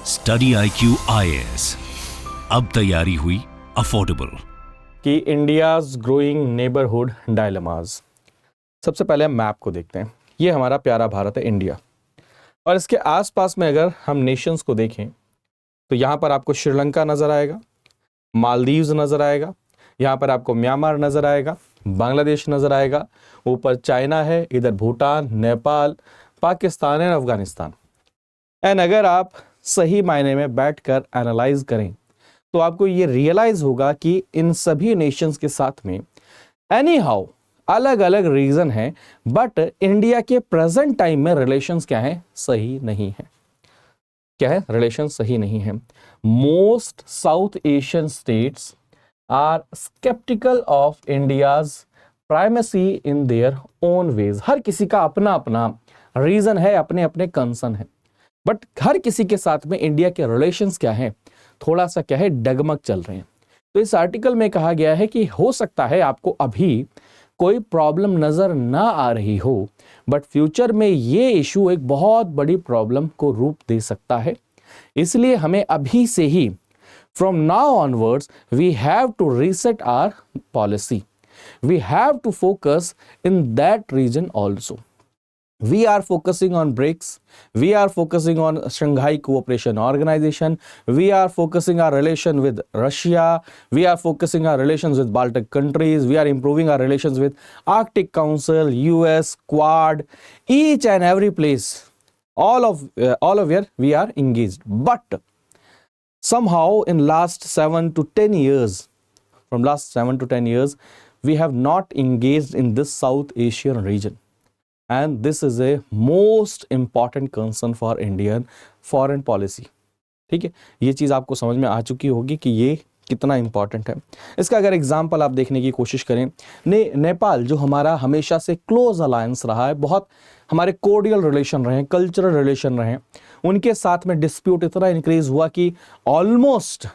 Study IQ IAS, अब तैयारी हुई अफोर्डेबल। कि इंडियाज ग्रोइंग नेबरहुड डायलेमाज। सबसे पहले हम मैप को देखते हैं। ये हमारा प्यारा भारत है इंडिया, और इसके आसपास में अगर हम नेशंस को देखें तो यहाँ पर आपको श्रीलंका नज़र आएगा, मालदीव्स नज़र आएगा, यहाँ पर आपको म्यांमार नज़र आएगा, बांग्लादेश नज़र आएगा, ऊपर चाइना है, इधर भूटान, नेपाल, पाकिस्तान एंड अफगानिस्तान। एंड अगर आप सही मायने में बैठकर एनालाइज करें तो आपको ये रियलाइज होगा कि इन सभी नेशंस के साथ में एनी हाउ अलग अलग रीजन है, बट इंडिया के प्रेजेंट टाइम में रिलेशंस क्या है, सही नहीं है। क्या है, रिलेशन सही नहीं है। Most South Asian states are sceptical of India's primacy in their own ways. हर किसी का अपना अपना रीजन है, अपने अपने कंसर्न है, बट हर किसी के साथ में इंडिया के रिलेशंस क्या है, थोड़ा सा क्या है, डगमग चल रहे हैं। तो इस आर्टिकल में कहा गया है कि हो सकता है आपको अभी कोई प्रॉब्लम नजर ना आ रही हो, बट फ्यूचर में ये इशू एक बहुत बड़ी प्रॉब्लम को रूप दे सकता है। इसलिए हमें अभी से ही from now onwards we have to reset our policy, we have to focus in that region also. We are focusing on BRICS, we are focusing on Shanghai Cooperation Organization, we are focusing our relation with Russia, we are focusing our relations with Baltic countries, we are improving our relations with Arctic Council, US, Quad, each and every place, all of where we are engaged. But somehow in last 7 to 10 years, from last 7 to 10 years, we have not engaged in this South Asian region. And this is a most important concern for Indian foreign policy. ठीक है, ये चीज़ आपको समझ में आ चुकी होगी कि ये कितना इंपॉर्टेंट है। इसका अगर एग्जाम्पल आप देखने की कोशिश करें, नेपाल जो हमारा हमेशा से क्लोज अलायंस रहा है, बहुत हमारे कोर्डियल रिलेशन रहे, कल्चरल रिलेशन रहे, उनके साथ में डिस्प्यूट इतना इंक्रीज हुआ कि ऑलमोस्ट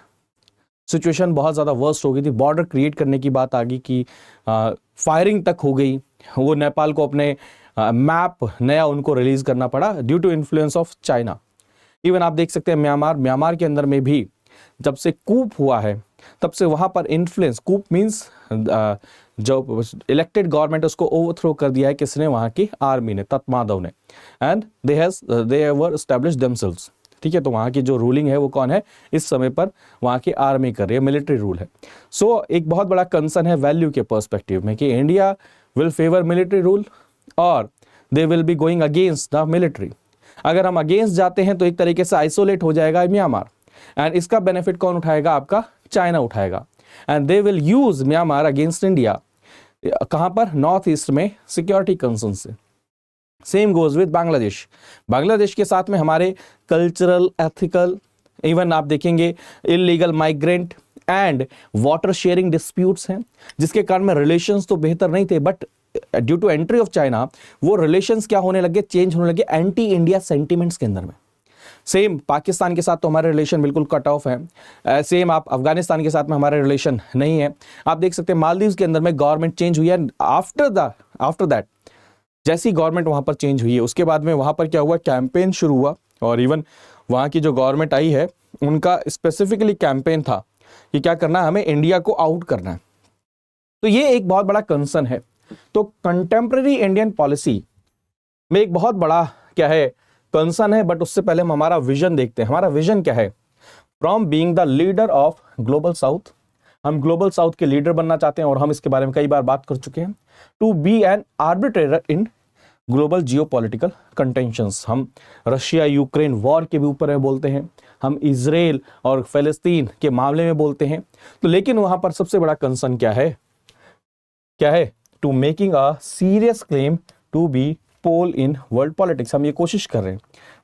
सिचुएशन बहुत ज़्यादा वर्स्ट हो गई थी। बॉर्डर क्रिएट करने की बात आ गई कि फायरिंग तक हो गई। वो नेपाल को अपने मैप नया उनको रिलीज करना पड़ा due to influence of China. Even आप देख सकते हैं म्यांमार के अंदर में भी जब से कूप हुआ है तब से वहां पर इन्फ्लुएंस, कूप मींस जो इलेक्टेड गवर्नमेंट उसको ओवरथ्रो कर दिया है किसने, वहां की आर्मी ने, तत्मादव ने, and they were established themselves. ठीक है, तो वहाँ की जो रूलिंग है वो कौन है इस समय पर, वहाँ की आर्मी कर रही है, मिलिट्री रूल है। सो एक बहुत बड़ा कंसर्न है वैल्यू के पर्सपेक्टिव में कि India will favour military rule और they will be going against the military. अगर हम अगेंस्ट जाते हैं तो एक तरीके से आइसोलेट हो जाएगा म्यांमार, एंड इसका बेनिफिट कौन उठाएगा, आपका चाइना उठाएगा, and they will use Myanmar against India. कहाँ पर, नॉर्थ ईस्ट में सिक्योरिटी कंसर्न से। सेम गोज विद बांग्लादेश के साथ में हमारे कल्चरल, एथिकल, इवन आप देखेंगे illegal migrant and water sharing disputes हैं, जिसके कारण में रिलेशंस तो बेहतर नहीं थे, but due to entry of China वो रिलेशंस क्या होने लगे, चेंज होने लगे एंटी इंडिया सेंटिमेंट्स के अंदर में। सेम पाकिस्तान के साथ तो हमारे रिलेशन बिल्कुल कट ऑफ है। सेम आप अफगानिस्तान के साथ में हमारे रिलेशन नहीं है। आप देख सकते हैं मालदीव्स के अंदर में गवर्नमेंट चेंज हुई है, आफ्टर दैट जैसी गवर्नमेंट वहां पर चेंज हुई है उसके बाद में वहां पर क्या हुआ, कैंपेन शुरू हुआ, और इवन वहां की जो गवर्नमेंट आई है उनका स्पेसिफिकली कैंपेन था कि क्या करना है, हमें इंडिया को आउट करना है। तो ये एक बहुत बड़ा कंसर्न है। तो कंटेम्प्रेरी इंडियन पॉलिसी में एक बहुत बड़ा क्या है, कंसर्न है, बट उससे पहले हम हमारा विजन देखते हैं। हमारा विजन क्या है, from being the leader of global south, हम ग्लोबल साउथ के लीडर बनना चाहते हैं, और हम इसके बारे में कई बार बात कर चुके हैं। To be an arbitrator in global geopolitical contentions, हम रशिया यूक्रेन वॉर के भी ऊपर में बोलते हैं, हम इजराइल और फिलिस्तीन के मामले में बोलते हैं। तो लेकिन वहां पर सबसे बड़ा कंसर्न क्या है, to making a serious claim to be pole in world politics. हम ये कोशिश कर रहे हैं,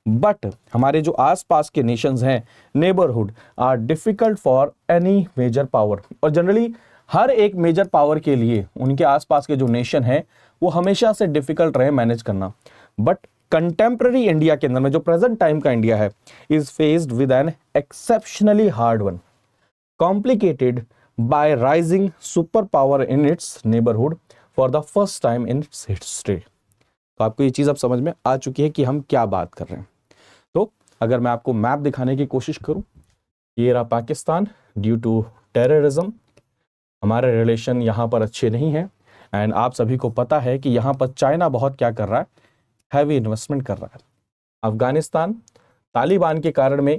बट हमारे जो आसपास के नेशंस हैं, neighbourhood, are difficult for any major power. और जनरली हर एक मेजर पावर के लिए उनके आसपास के जो नेशन है वो हमेशा से डिफिकल्ट रहे मैनेज करना। बट कंटेम्प्रेरी इंडिया के अंदर में जो प्रेजेंट टाइम का इंडिया है is faced with an exceptionally hard one, complicated by rising super power in its neighbourhood for the first time in its history. तो आपको ये चीज अब समझ में आ चुकी है कि हम क्या बात कर रहे हैं। तो अगर मैं आपको मैप दिखाने की कोशिश करूं, ये रहा पाकिस्तान। ड्यू टू टेररिज्म हमारे रिलेशन यहाँ पर अच्छे नहीं हैं, एंड आप सभी को पता है कि यहाँ पर चाइना बहुत क्या कर रहा है, हैवी इन्वेस्टमेंट कर रहा है। अफगानिस्तान, तालिबान के कारण में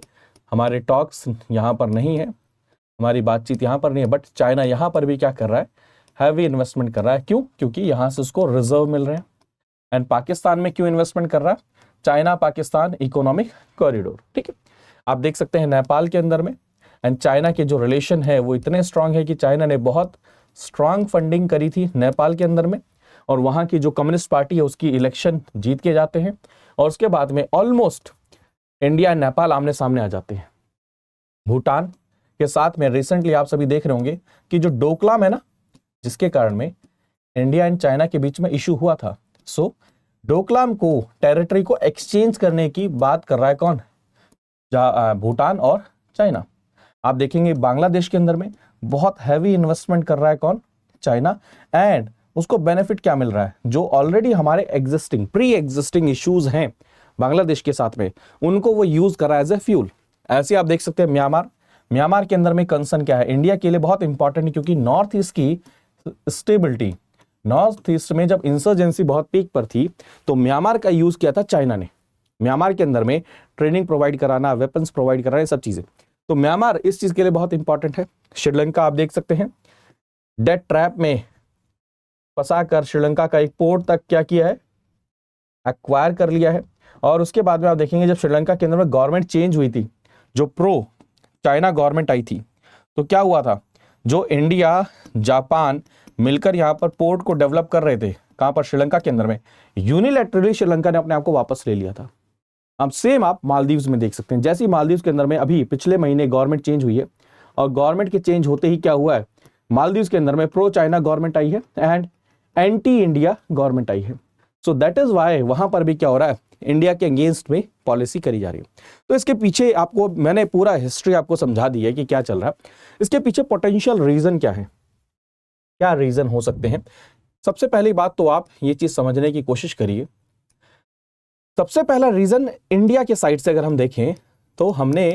हमारे टॉक्स यहाँ पर नहीं है, हमारी बातचीत यहाँ पर नहीं है, बट चाइना यहाँ पर भी क्या कर रहा है, हैवी इन्वेस्टमेंट कर रहा है। क्यों? क्योंकि यहाँ से उसको रिजर्व मिल रहे हैं। एंड पाकिस्तान में क्यों इन्वेस्टमेंट कर रहा है? चाइना पाकिस्तान इकोनॉमिक कॉरिडोर, ठीक है। आप देख सकते हैं नेपाल के अंदर में एंड चाइना के जो रिलेशन है वो इतने स्ट्रांग है कि चाइना ने बहुत स्ट्रांग फंडिंग करी थी नेपाल के अंदर में, और वहाँ की जो कम्युनिस्ट पार्टी है उसकी इलेक्शन जीत के जाते हैं, और उसके बाद में ऑलमोस्ट इंडिया एंड नेपाल आमने सामने आ जाते हैं। भूटान के साथ में रिसेंटली आप सभी देख रहे होंगे कि जो डोकलाम है ना, जिसके कारण में इंडिया एंड चाइना के बीच में इशू हुआ था, सो डोकलाम को, टेरिटरी को एक्सचेंज करने की बात कर रहा है कौन? भूटान और चाइना। आप देखेंगे बांग्लादेश के अंदर में बहुत हैवी इन्वेस्टमेंट कर रहा है कौन? चाइना। एंड उसको बेनिफिट क्या मिल रहा है? जो ऑलरेडी हमारे एग्जिस्टिंग प्री एग्जिस्टिंग इश्यूज हैं बांग्लादेश के साथ में, उनको वो यूज कर रहा है एज ए फ्यूल। ऐसे आप देख सकते हैं म्यांमार के अंदर में कंसर्न क्या है? इंडिया के लिए बहुत इंपॉर्टेंट है, क्योंकि नॉर्थ ईस्ट की स्टेबिलिटी, नॉर्थ ईस्ट में जब इंसर्जेंसी बहुत पीक पर थी तो म्यांमार का यूज किया था चाइना ने। म्यांमार के अंदर में ट्रेनिंग प्रोवाइड कराना, वेपन्स प्रोवाइड कराना, ये सब चीजें, तो म्यांमार इस चीज के लिए बहुत इंपॉर्टेंट है। श्रीलंका आप देख सकते हैं डेट ट्रैप में फंसाकर श्रीलंका का एक पोर्ट तक क्या किया है, एक्वायर कर लिया है। और उसके बाद में आप देखेंगे जब श्रीलंका के अंदर में गवर्नमेंट चेंज हुई थी, जो प्रो चाइना गवर्नमेंट आई थी, तो क्या हुआ था, जो इंडिया जापान मिलकर यहाँ पर पोर्ट को डेवलप कर रहे थे, कहां पर? श्रीलंका के अंदर में। यूनिलैटरली श्रीलंका ने अपने आप को वापस ले लिया था। अब सेम आप मालदीव्स में देख सकते हैं, जैसे ही मालदीव्स के अंदर में अभी पिछले महीने गवर्नमेंट चेंज हुई है, और गवर्नमेंट के चेंज होते ही क्या हुआ है, मालदीव्स के अंदर में प्रो चाइना गवर्नमेंट आई है एंड एंटी इंडिया गवर्नमेंट आई है। सो दैट इज वाई वहां पर भी क्या हो रहा है, इंडिया के अगेंस्ट में पॉलिसी करी जा रही है। तो इसके पीछे आपको मैंने पूरा हिस्ट्री आपको समझा दी है कि क्या चल रहा है। इसके पीछे पोटेंशियल रीजन क्या है, क्या रीजन हो सकते हैं? सबसे पहली बात तो आप ये चीज समझने की कोशिश करिए। सबसे पहला रीजन इंडिया के साइड से अगर हम देखें तो हमने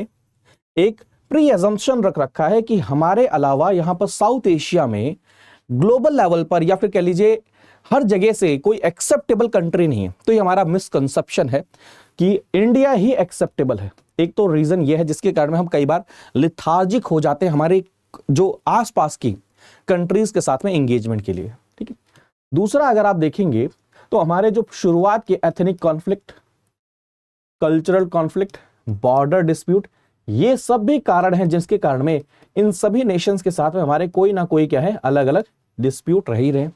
एक प्री एजम्पशन रख रखा है कि हमारे अलावा यहां पर साउथ एशिया में ग्लोबल लेवल पर या फिर कह लीजिए हर जगह से कोई एक्सेप्टेबल कंट्री नहीं है। तो ये हमारा मिसकंसेप्शन है कि इंडिया ही एक्सेप्टेबल है। एक तो रीजन ये है जिसके कारण हम कई बार लिथार्जिक हो जाते हैं हमारे जो आसपास की कंट्रीज के साथ में एंगेजमेंट के लिए, ठीक है। दूसरा अगर आप देखेंगे तो हमारे जो शुरुआत के ethnic conflict, cultural conflict, border dispute, ये सब भी कारण हैं जिसके कारण में इन सभी नेशंस के साथ में हमारे कोई ना कोई क्या है, अलग अलग डिस्प्यूट रह ही रहे।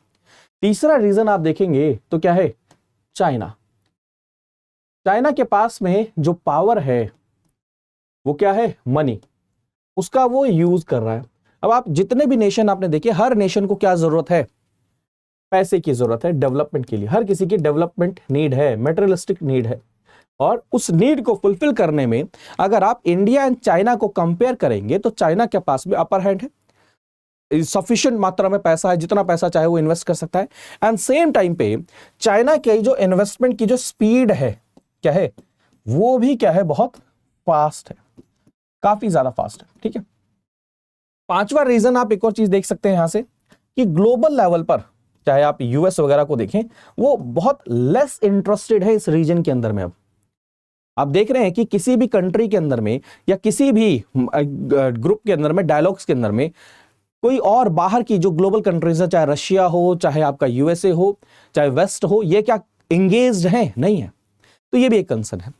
तीसरा रीजन आप देखेंगे तो क्या है, चाइना। चाइना के पास में जो पावर है वो क्या है, मनी, उसका वो यूज कर रहा है। अब आप जितने भी नेशन आपने देखे, हर नेशन को क्या जरूरत है, पैसे की जरूरत है डेवलपमेंट के लिए। हर किसी की डेवलपमेंट नीड है, मेटेरियलिस्टिक नीड है, और उस नीड को फुलफिल करने में अगर आप इंडिया एंड चाइना को कंपेयर करेंगे तो चाइना के पास में अपर हैंड है, सफिशिएंट मात्रा में पैसा है, जितना पैसा चाहे वो इन्वेस्ट कर सकता है। एंड सेम टाइम पे चाइना के जो इन्वेस्टमेंट की जो स्पीड है क्या है, वो भी क्या है, बहुत फास्ट है, काफी ज्यादा फास्ट है, ठीक है। पांचवा रीजन आप एक और चीज देख सकते हैं यहां से कि ग्लोबल लेवल पर चाहे आप यूएस वगैरह को देखें, वो बहुत लेस इंटरेस्टेड है इस रीजन के अंदर में। अब आप देख रहे हैं कि किसी भी कंट्री के अंदर में या किसी भी ग्रुप के अंदर में, डायलॉग्स के अंदर में, कोई और बाहर की जो ग्लोबल कंट्रीज है, चाहे रशिया हो, चाहे आपका यूएसए हो, चाहे वेस्ट हो, ये क्या एंगेज्ड है? नहीं है। तो ये भी एक कंसर्न है।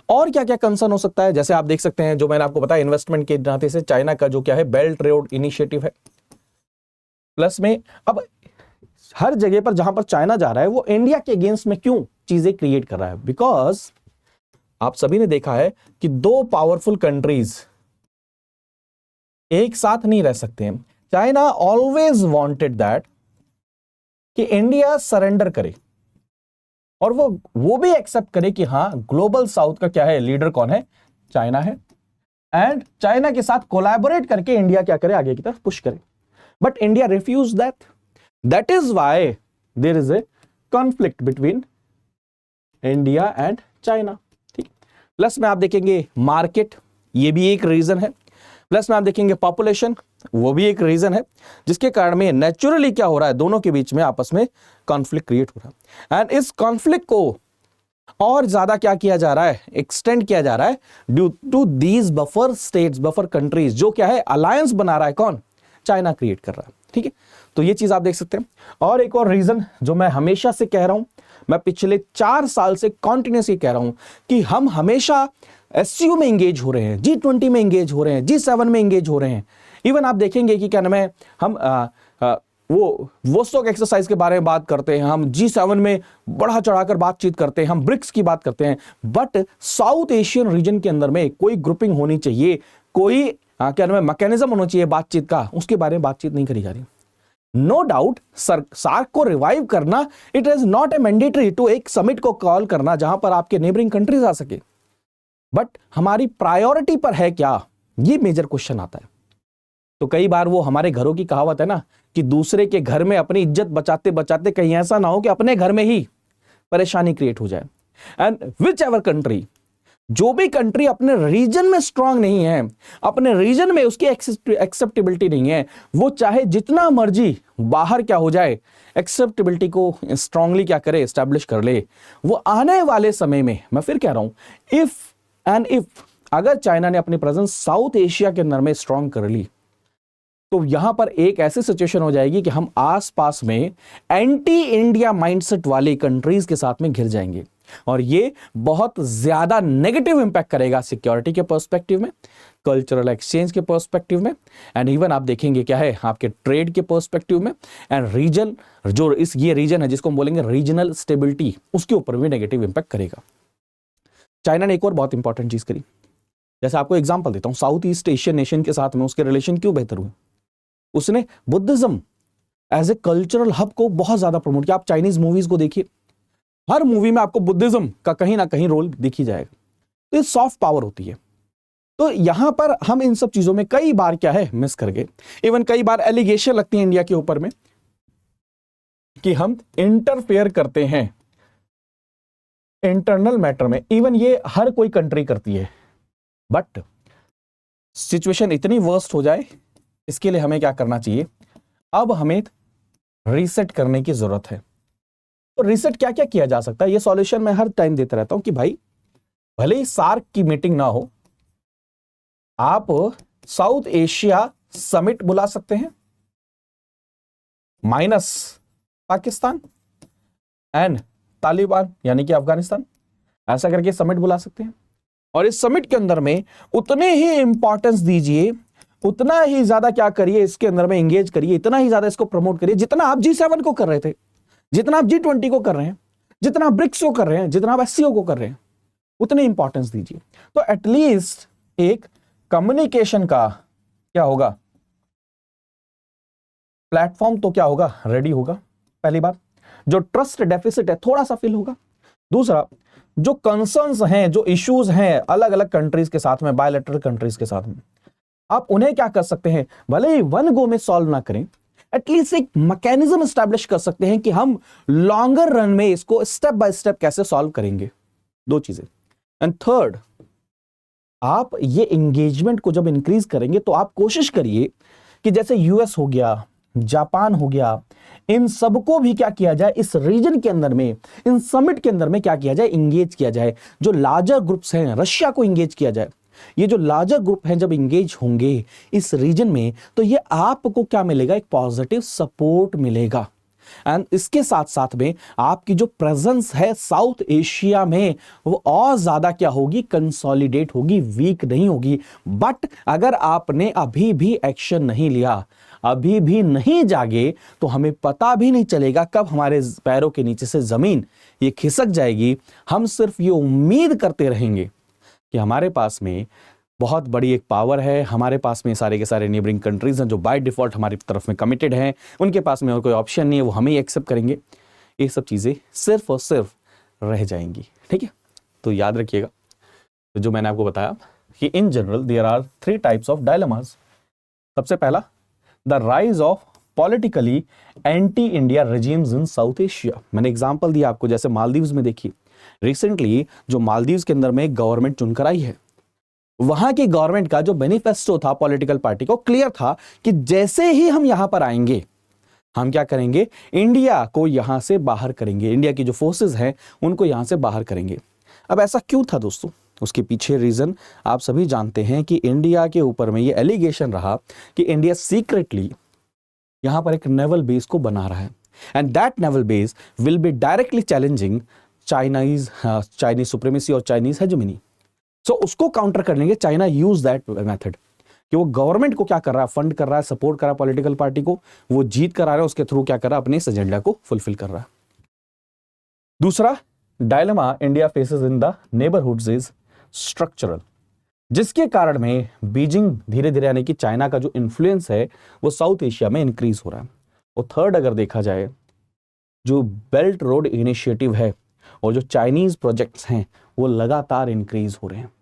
और क्या क्या कंसर्न हो सकता है, जैसे आप देख सकते हैं जो मैंने आपको बताया, इन्वेस्टमेंट के नाते से चाइना का जो क्या है, बेल्ट रोड इनिशिएटिव है। प्लस में अब हर जगह पर जहां पर चाइना जा रहा है वो इंडिया के अगेंस्ट में क्यों चीजें क्रिएट कर रहा है? बिकॉज आप सभी ने देखा है कि दो पावरफुल कंट्रीज एक साथ नहीं रह सकते हैं। चाइना ऑलवेज वांटेड दैट कि इंडिया सरेंडर करे और वो भी एक्सेप्ट करे कि हाँ, ग्लोबल साउथ का क्या है, लीडर कौन है, चाइना है, एंड चाइना के साथ कोलैबोरेट करके इंडिया क्या करे, आगे की तरफ पुश करे। But India refuse that. That is why there is a conflict between India and China, ठीक। प्लस में आप देखेंगे मार्केट, ये भी एक रीजन है, प्लस में आप देखेंगे पॉपुलेशन, वो भी एक रीजन है, जिसके कारण में नेचुरली क्या हो रहा है, दोनों के बीच में आपस में कॉन्फ्लिक्ट क्रिएट हो रहा है। एंड इस कॉन्फ्लिक्ट को और ज्यादा क्या किया जा रहा है, एक्सटेंड किया जा रहा है due to these buffer states, buffer countries, जो क्या है अलायंस बना रहा है, कौन, चाइना क्रिएट कर रहा है। ठीक है, तो ये चीज आप देख सकते हैं। और एक और रीजन जो मैं हमेशा से कह रहा हूं, मैं पिछले 4 साल से कॉन्टिन्यूसली कह रहा हूं कि हम हमेशा एससीओ में एंगेज हो रहे हैं, G20 में एंगेज हो रहे हैं, G7 में एंगेज हो रहे हैं। इवन आप देखेंगे कि क्या नाम है, हम वो स्टॉक एक्सरसाइज के बारे में बात करते हैं, हम G7 में बढ़ा चढ़ाकर बातचीत करते हैं, हम ब्रिक्स की बात करते हैं, बट साउथ एशियन रीजन के अंदर में कोई ग्रुपिंग होनी चाहिए, कोई क्या नाम है मैकेनिज्म होना चाहिए बातचीत का, उसके बारे में बातचीत नहीं करी जा रही। नो डाउट सार्क को रिवाइव करना, it is not a mandatory to एक समिट को कॉल करना जहां पर आपके नेबरिंग कंट्रीज आ सके, बट हमारी प्रायोरिटी पर है क्या, ये मेजर क्वेश्चन आता है। तो कई बार वो हमारे घरों की कहावत है ना कि दूसरे के घर में अपनी इज्जत बचाते बचाते कहीं ऐसा ना हो कि अपने घर में ही परेशानी क्रिएट हो जाए। एंड विच एवर कंट्री, जो भी कंट्री अपने रीजन में स्ट्रांग नहीं है, अपने रीजन में उसकी एक्सेप्टेबिलिटी नहीं है, वो चाहे जितना मर्जी बाहर क्या हो जाए, एक्सेप्टेबिलिटी को स्ट्रांगली क्या करे, एस्टैब्लिश कर ले, वो आने वाले समय में, मैं फिर कह रहा हूं, इफ अगर चाइना ने अपनी प्रेजेंस साउथ एशिया के अंदर में स्ट्रांग कर ली, तो यहां पर एक ऐसी सिचुएशन हो जाएगी कि हम आसपास में एंटी इंडिया माइंडसेट वाली कंट्रीज के साथ में घिर जाएंगे, और ये बहुत ज्यादा नेगेटिव इंपैक्ट करेगा सिक्योरिटी के पर्सपेक्टिव में, कल्चरल एक्सचेंज के पर्सपेक्टिव में, एंड इवन आप देखेंगे क्या है आपके ट्रेड के पर्सपेक्टिव में, एंड रीजन जो ये रीजन है जिसको हम बोलेंगे रीजनल स्टेबिलिटी, उसके ऊपर भी नेगेटिव इंपैक्ट करेगा। चाइना ने एक और बहुत इंपॉर्टेंट चीज करी, जैसे आपको एग्जांपल देता हूं, साउथ ईस्ट एशियन नेशन के साथ में उसके रिलेशन क्यों बेहतर हुए, उसने Buddhism as a cultural hub को बहुत ज्यादा प्रमोट किया। आप चाइनीज मूवीज को देखिए, हर मूवी में आपको बुद्धिज्म का कहीं ना कहीं रोल दिख ही जाएगा, तो ये सॉफ्ट पावर होती है। तो यहां पर हम इन सब चीजों में कई बार क्या है मिस कर गए, इवन कई बार एलिगेशन लगती है इंडिया के ऊपर में कि हम इंटरफेयर करते हैं इंटरनल मैटर में, इवन ये हर कोई कंट्री करती है, बट सिचुएशन इतनी वर्स्ट हो जाए, इसके लिए हमें क्या करना चाहिए, अब हमें रीसेट करने की जरूरत है। तो रीसेट क्या क्या किया जा सकता है, ये सॉल्यूशन मैं हर टाइम देता रहता हूं कि भाई भले ही सार्क की मीटिंग ना हो, आप साउथ एशिया समिट बुला सकते हैं माइनस पाकिस्तान एंड तालिबान यानी कि अफगानिस्तान, ऐसा करके समिट बुला सकते हैं, और इस समिट के अंदर में उतने ही इंपॉर्टेंस दीजिए, उतना ही ज्यादा क्या करिए, इसके अंदर में एंगेज करिए, इतना ही ज्यादा इसको प्रमोट करिए जितना आप G7 को कर रहे थे, जितना आप G20 को कर रहे हैं, जितना आप ब्रिक्स को कर रहे हैं, जितना आप SCO को कर रहे हैं, उतने इंपॉर्टेंस दीजिए। तो एटलीस्ट एक कम्युनिकेशन का क्या होगा, प्लेटफॉर्म तो क्या होगा, रेडी होगा। पहली बात, जो ट्रस्ट डेफिसिट है थोड़ा सा फिल होगा। दूसरा, जो कंसर्न्स हैं, जो इश्यूज हैं अलग अलग कंट्रीज के साथ में, बायलैटरल कंट्रीज के साथ में, आप उन्हें क्या कर सकते हैं, भले ही वन गो में सॉल्व ना करें, एटलीस्ट एक मैकेनिज्म एस्टैब्लिश कर सकते हैं कि हम लॉन्गर रन में इसको स्टेप बाय स्टेप कैसे सॉल्व करेंगे। दो चीजें। एंड थर्ड, आप ये एंगेजमेंट को जब इंक्रीज करेंगे तो आप कोशिश करिए कि जैसे यूएस हो गया, जापान हो गया, इन सबको भी क्या किया जाए, इस रीजन के अंदर में, इन समिट के अंदर में क्या किया जाए, इंगेज किया जाए। जो लार्जर ग्रुप्स हैं, रशिया को इंगेज किया जाए। ये जो लार्जर ग्रुप हैं जब इंगेज होंगे इस रीजन में, तो ये आपको क्या मिलेगा, एक पॉजिटिव सपोर्ट मिलेगा। एंड इसके साथ साथ में आपकी जो प्रेजेंस है साउथ एशिया में, वो और ज्यादा क्या होगी, कंसोलिडेट होगी, वीक नहीं होगी। बट अगर आपने अभी भी एक्शन नहीं लिया, अभी भी नहीं जागे, तो हमें पता भी नहीं चलेगा कब हमारे पैरों के नीचे से जमीन ये खिसक जाएगी। हम सिर्फ ये उम्मीद करते रहेंगे कि हमारे पास में बहुत बड़ी एक पावर है, हमारे पास में सारे के सारे नेबरिंग कंट्रीज हैं जो बाय डिफॉल्ट हमारी तरफ में कमिटेड हैं, उनके पास में और कोई ऑप्शन नहीं है, वो हमें ही एक्सेप्ट करेंगे। ये सब चीज़ें सिर्फ और सिर्फ रह जाएंगी। ठीक है, तो याद रखिएगा तो जो मैंने आपको बताया कि in general there are 3 types of dilemmas. सबसे पहला, the rise of politically anti India regimes in South Asia. मैंने एग्जाम्पल दिया आपको, जैसे मालदीव्स में देखिए, रिसेंटली जो मालदीव्स के अंदर में गवर्नमेंट चुनकर आई है, वहां की गवर्नमेंट का जो मैनिफेस्टो था पॉलिटिकल पार्टी को, क्लियर था कि जैसे ही हम यहां पर आएंगे हम क्या करेंगे, इंडिया को यहां से बाहर करेंगे, इंडिया की जो फोर्सेस हैं उनको यहां से बाहर करेंगे। अब ऐसा क्यों था दोस्तों? उसके पीछे रीजन आप सभी जानते हैं कि इंडिया के ऊपर में ये एलिगेशन रहा कि इंडिया सीक्रेटली यहां पर एक नेवल बेस को बना रहा है, and that naval base will be directly challenging Chinese supremacy और चाइनीज हेजेमनी। सो उसको काउंटर करने के चाइना यूज दैट मेथड कि वो गवर्नमेंट को क्या कर रहा है, फंड कर रहा है, सपोर्ट कर रहा है पॉलिटिकल पार्टी को, वो जीत कर आ रहा है, उसके थ्रू क्या कर रहा है, अपने इस एजेंडा को फुलफिल कर रहा है। दूसरा dilemma India faces in the neighbourhoods is structural, जिसके कारण में बीजिंग धीरे धीरे यानी कि चाइना का जो इन्फ्लुएंस है वो साउथ एशिया में इंक्रीज हो रहा है। और थर्ड अगर देखा जाए, जो बेल्ट रोड इनिशिएटिव है और जो चाइनीज प्रोजेक्ट्स हैं वो लगातार इंक्रीज हो रहे हैं।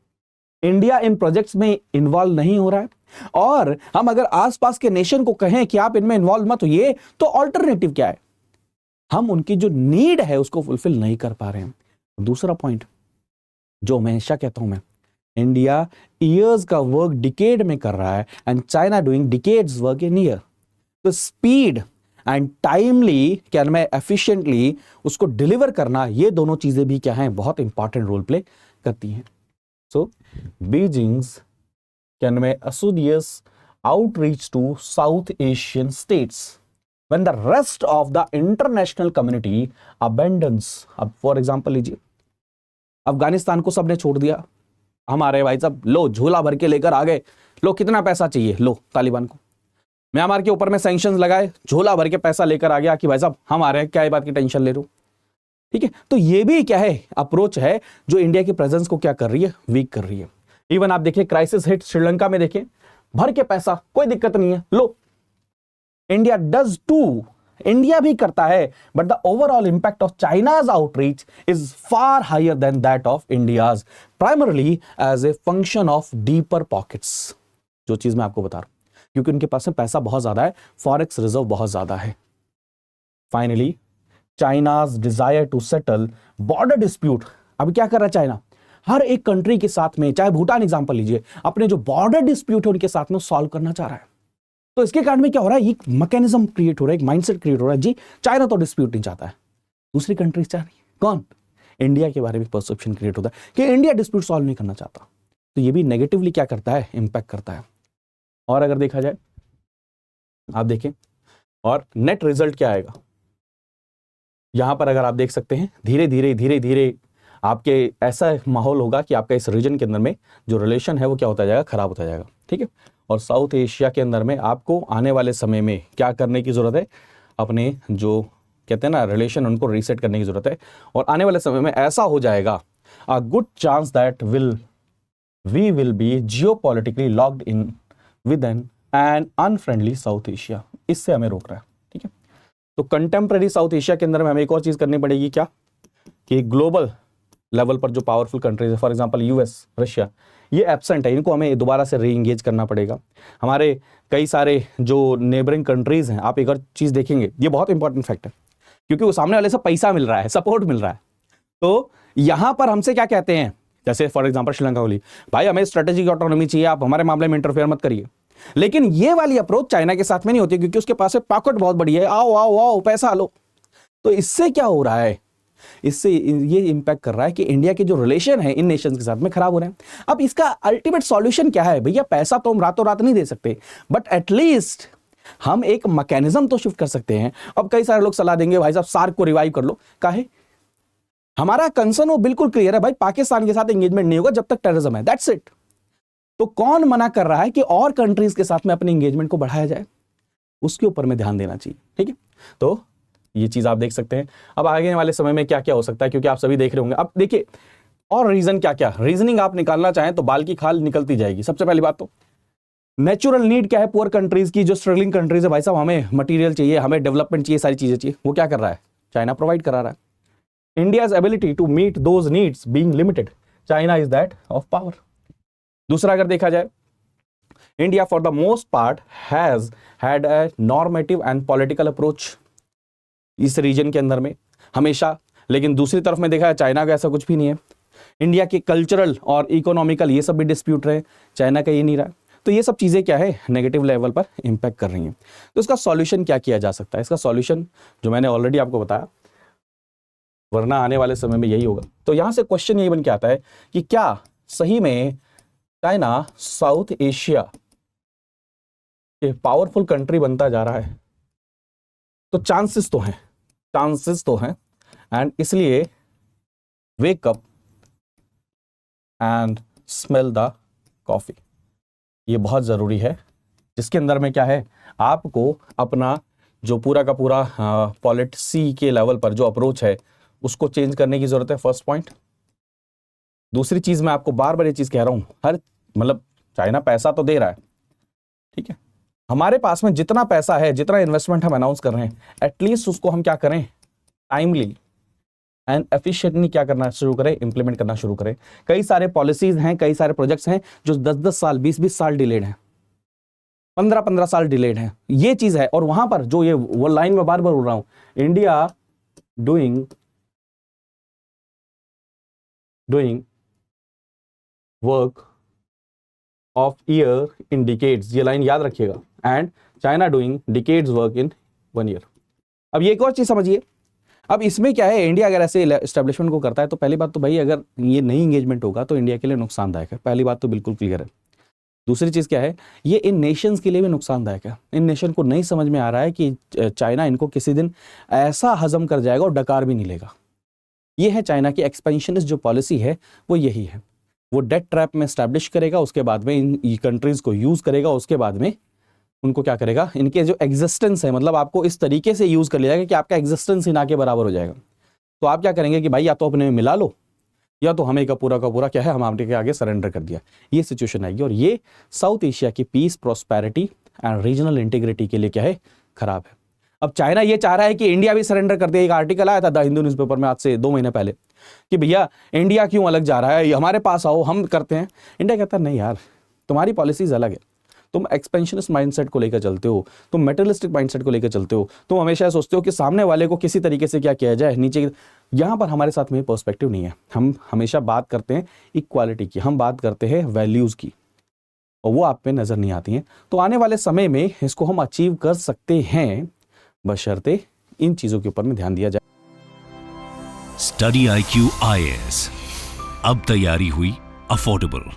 इंडिया इन प्रोजेक्ट्स में इन्वॉल्व नहीं हो रहा है, और हम अगर आसपास के नेशन को कहें कि आप इनमें इन्वॉल्व मत होइए, तो ऑल्टरनेटिव क्या है, हम उनकी जो नीड है उसको फुलफिल नहीं कर पा रहे हैं। दूसरा पॉइंट जो मैं हमेशा कहता हूं, मैं इंडिया ईयर्स का वर्क डिकेड में कर रहा है and China doing decades work in year. तो स्पीड एंड टाइमली कैन मैं एफिशिएंटली उसको डिलीवर करना, ये दोनों चीजें भी क्या हैं, बहुत इंपॉर्टेंट रोल प्ले करती हैं। सो बीजिंग्स कैन मैं assiduous outreach to South Asian states when the rest of the international community abandons। अब फॉर एग्जाम्पल लीजिए, अफगानिस्तान को सबने छोड़ दिया, हमारे भाई साहब लो झोला भर के लेकर आ गए, लो कितना पैसा चाहिए, लो तालिबान को म्यांमार के ऊपर में सैंक्शंस लगाए, झोला भर के पैसा लेकर आ गया कि भाई साहब हम आ रहे हैं, क्या ये बात की टेंशन ले लो। ठीक है, तो ये भी क्या है, अप्रोच है जो इंडिया की प्रेजेंस को क्या कर रही है, वीक कर रही है। इवन आप देखिए क्राइसिस हिट श्रीलंका में, देखिए भर के पैसा, कोई दिक्कत नहीं है, लो। इंडिया डज टू, इंडिया भी करता है, but the overall impact of China's outreach is far higher than that of India's, primarily as a function of deeper pockets. जो चीज मैं आपको बता रहा हूं, क्योंकि उनके पास में पैसा बहुत ज्यादा है, फॉरेक्स रिजर्व बहुत ज्यादा है। Finally China's desire to settle border dispute. अब क्या कर रहा है चाइना, हर एक कंट्री के साथ में, चाहे भूटान एग्जांपल लीजिए, अपने जो बॉर्डर डिस्प्यूट है उनके साथ में सॉल्व करना चाह रहा है। तो इसके कारण में क्या हो रहा है, एक मैकेनिज्म क्रिएट हो रहा है, एक माइंडसेट क्रिएट हो रहा है, जी चाइना तो डिस्प्यूट नहीं चाहता है, दूसरी कंट्रीज चाह रही है, कौन, इंडिया के बारे में परसेप्शन क्रिएट होता है कि इंडिया डिस्प्यूट सॉल्व नहीं करना चाहता। तो ये भी नेगेटिवली क्या करता है, इंपैक्ट करता है। और अगर देखा जाए, आप देखें, और नेट रिजल्ट क्या आएगा यहां पर, अगर आप देख सकते हैं, धीरे धीरे आपके ऐसा माहौल होगा कि आपका इस रीजन के अंदर में जो रिलेशन है वो क्या होता जाएगा, खराब होता जाएगा। ठीक है, और साउथ एशिया के अंदर में आपको आने वाले समय में क्या करने की जरूरत है, अपने जो कहते हैं ना रिलेशन, उनको रीसेट करने की जरूरत है। और आने वाले समय में ऐसा हो जाएगा, a good chance that we will be geopolitically locked in with an unfriendly South Asia. इससे हमें रोक रहा है। ठीक है, तो कंटेम्प्रेरी साउथ एशिया के अंदर में हमें एक और चीज करनी पड़ेगी, क्या, कि ग्लोबल लेवल पर जो पावरफुल कंट्रीज है, फॉर एग्जांपल यूएस, रशिया, ये एब्सेंट है, इनको हमें दोबारा से रीएंगेज करना पड़ेगा। हमारे कई सारे जो नेबरिंग कंट्रीज हैं, आप एक और चीज देखेंगे, ये बहुत इंपॉर्टेंट फैक्ट है, क्योंकि वो सामने वाले से पैसा मिल रहा है, सपोर्ट मिल रहा है। तो यहां पर हमसे क्या कहते हैं, जैसे फॉर एग्जांपल श्रीलंका बोली, भाई हमें स्ट्रेटेजिक ऑटोनॉमी चाहिए, आप हमारे मामले में इंटरफेयर मत करिए। लेकिन ये वाली अप्रोच चाइना के साथ में नहीं होती, क्योंकि उसके पास पॉकेट बहुत बड़ी है, आओ आओ आओ पैसा लो। तो इससे क्या हो रहा है, इससे ये इंपैक्ट कर रहा है कि इंडिया के जो रिलेशन है इन नेशंस के साथ में खराब हो रहे हैं। अब इसका अल्टीमेट सॉल्यूशन क्या है, भैया पैसा तो हम रातों रात नहीं दे सकते, बट एटलीस्ट हम एक मैकेनिज्म तो शिफ्ट कर सकते हैं। अब कई सारे लोग सलाह देंगे, भाई साहब सार्क को रिवाइव कर लो, काहे, हमारा कंसर्न वो बिल्कुल क्लियर है, भाई पाकिस्तान के साथ एंगेजमेंट नहीं होगा जब तक टेररिज्म है, दैट्स इट। तो कौन मना कर रहा है कि और कंट्रीज के साथ में अपने एंगेजमेंट को बढ़ाया जाए, उसके ऊपर में ध्यान देना चाहिए। ठीक है, तो ये चीज आप देख सकते हैं। अब आगे वाले समय में क्या क्या हो सकता है, क्योंकि आप सभी देख रहे होंगे। अब देखिए और रीजन क्या क्या, रीजनिंग आप निकालना चाहें तो बाल की खाल निकलती जाएगी। सबसे पहली बात तो नेचुरल नीड क्या है पुअर कंट्रीज की, जो स्ट्रगलिंग कंट्रीज है, भाई साहब हमें मटेरियल चाहिए, हमें डेवलपमेंट चाहिए, सारी चीजें चाहिए, वो क्या कर रहा है, चाइना प्रोवाइड करा रहा है। India's ability to meet those needs being limited, China is that of power. दूसरा अगर देखा जाए, India for the most part has had a normative and political approach. इस रीजन के अंदर में हमेशा लेकिन दूसरी तरफ में देखा है चाइना का ऐसा कुछ भी नहीं है। इंडिया के कल्चरल और इकोनॉमिकल ये सब भी डिस्प्यूट रहे, चाइना का ये नहीं रहा। तो ये सब चीज़ें क्या है, नेगेटिव लेवल पर इम्पैक्ट कर रही हैं। तो इसका सॉल्यूशन क्या किया जा सकता है? इसका सॉल्यूशन जो मैंने ऑलरेडी आपको बताया, वरना आने वाले समय में यही होगा। तो यहाँ से क्वेश्चन यही बन के आता है कि क्या सही में चाइना साउथ एशिया के पावरफुल कंट्री बनता जा रहा है? तो चांसेस तो हैं एंड इसलिए wake up and smell the coffee, ये बहुत ज़रूरी है। जिसके अंदर में क्या है, आपको अपना जो पूरा का पूरा पॉलिसी के लेवल पर जो अप्रोच है उसको चेंज करने की ज़रूरत है, फर्स्ट पॉइंट। दूसरी चीज़ मैं आपको बार बार ये चीज़ कह रहा हूँ, मतलब चाइना पैसा तो दे रहा है, ठीक है, हमारे पास में जितना पैसा है, जितना इन्वेस्टमेंट हम अनाउंस कर रहे हैं, एटलीस्ट उसको हम क्या करें, टाइमली एंड एफिशिएंटली क्या करना शुरू करें, इंप्लीमेंट करना शुरू करें। कई सारे पॉलिसीज हैं, कई सारे प्रोजेक्ट्स हैं जो 10-10 साल 20-20 साल डिलेड हैं, 15-15 साल डिलेड हैं, ये चीज है। और वहां पर जो ये वो लाइन में बार बार बोल रहा हूं, India doing work of year in decades, ये लाइन याद रखिएगा, and China doing decades work in 1 year. अब ये एक और चीज समझिए, अब इसमें क्या है, इंडिया अगर ऐसे एस्टेब्लिशमेंट को करता है तो पहली बात तो भाई अगर ये नई इंगेजमेंट होगा तो इंडिया के लिए नुकसानदायक है, पहली बात तो बिल्कुल क्लियर है। दूसरी चीज़ क्या है, ये इन नेशंस के लिए भी नुकसानदायक है। इन नेशन को नहीं समझ में आ रहा है कि चाइना इनको किसी दिन ऐसा हजम कर जाएगा और डकार भी नहीं लेगा। ये है चाइना की एक्सपेंशनिस्ट जो पॉलिसी है, वो यही है। वो डेट ट्रैप में स्टैब्लिश करेगा, उसके बाद में इन कंट्रीज को यूज़ करेगा, उसके बाद में उनको क्या करेगा, इनके जो एग्जिस्टेंस है, मतलब आपको इस तरीके से यूज़ कर लिया जाएगा कि आपका एग्जिस्टेंस ही ना के बराबर हो जाएगा। तो आप क्या करेंगे कि भाई या तो अपने में मिला लो, या तो हमें का पूरा क्या है, हम आपके आगे सरेंडर कर दिया। ये सिचुएशन आएगी और ये साउथ एशिया की peace, prosperity and regional integrity के लिए क्या है, खराब है। अब चाइना ये चाह रहा है कि इंडिया भी सरेंडर कर दे। एक आर्टिकल आया था द हिंदू न्यूज़पेपर में आज से 2 महीने पहले कि भैया इंडिया क्यों अलग जा रहा है, हमारे पास आओ, हम करते हैं। इंडिया कहता है नहीं यार, तुम्हारी पॉलिसीज अलग है, तुम एक्सपेंशनिस्ट माइंडसेट को लेकर चलते हो, तुम मेटलिस्टिक माइंडसेट को लेकर चलते हो, तुम हमेशा सोचते हो कि सामने वाले को किसी तरीके से क्या किया जाए, नीचे। यहाँ पर हमारे साथ में पर्सपेक्टिव नहीं है। हम हमेशा बात करते हैं इक्वालिटी की, हम बात करते हैं वैल्यूज़ की, और वो आप पे नज़र नहीं आती हैं। तो आने वाले समय में इसको हम अचीव कर सकते हैं, बशर्ते इन चीज़ों के ऊपर में ध्यान दिया जाए। स्टडी IQ IAS, अब तैयारी हुई अफोर्डेबल।